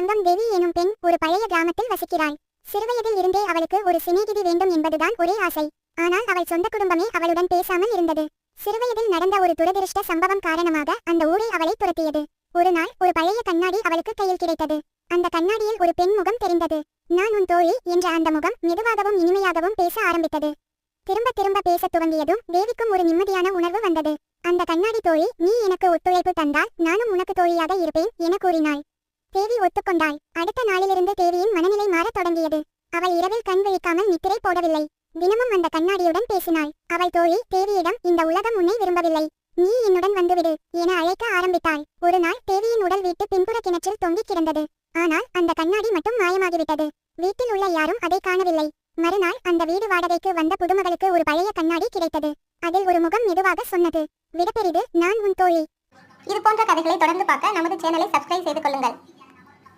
தங்கம் தேவி எனும் பெண் ஒரு பழைய கிராமத்தில் வசிக்கிறாள். சிறுவயதில் இருந்தே அவளுக்கு ஒரு சிநேகிதி வேண்டும் என்பதுதான் ஒரே ஆசை. ஆனால் அவள் சொந்த குடும்பமே அவளுடன் பேசாமல் இருந்தது. சிறுவயதில் நடந்த ஒரு துரதிருஷ்ட சம்பவம் காரணமாக அந்த ஊரே அவளை துரத்தியது. ஒரு நாள் ஒரு பழைய கண்ணாடி அவளுக்கு கையில் கிடைத்தது. அந்த கண்ணாடியில் ஒரு பெண் முகம் தெரிந்தது. நான் உன் தோழி என்ற அந்த முகம் மெதுவாகவும் இனிமையாகவும் பேச ஆரம்பித்தது. திரும்ப திரும்ப பேசத் துவங்கியதும் தேவிக்கும் ஒரு நிம்மதியான உணர்வு வந்தது. அந்த கண்ணாடி தோழி, நீ எனக்கு ஒத்துழைப்பு தந்தால் நானும் உனக்கு தோழியாக இருப்பேன் என கூறினாள். தேவி ஒத்துக்கொண்டாள். அடுத்த நாளிலிருந்து தேவியின் மனநிலை மாறத் தொடங்கியது. அவள் இரவில் கண் விழிக்காமல் நித்திரை போடவில்லை. தினமும் அந்த கண்ணாடியுடன் பேசினாள். அவள் தோழி தேவியிடம், இந்த உலகம் உன்னை விரும்பவில்லை, நீ என்னுடன் வந்துவிடு என அழைக்க ஆரம்பித்தாள். ஒரு நாள் தேவியின் உடல் வீட்டு பின்புற கிணற்றில் தொங்கிக் கிடந்தது. ஆனால் அந்த கண்ணாடி மட்டும் மாயமாகிவிட்டது. வீட்டில் உள்ள யாரும் அதை காணவில்லை. மறுநாள் அந்த வீடு வாடகைக்கு வந்த புதுமகளுக்கு ஒரு பழைய கண்ணாடி கிடைத்தது. அதில் ஒரு முகம் மெதுவாக சொன்னது, விடப்பெரிது, நான் உன் தோழி. இது போன்ற கதைகளை தொடர்ந்து பார்க்க நமது சேனலை சப்ஸ்கிரைப் செய்து கொள்ளுங்கள்.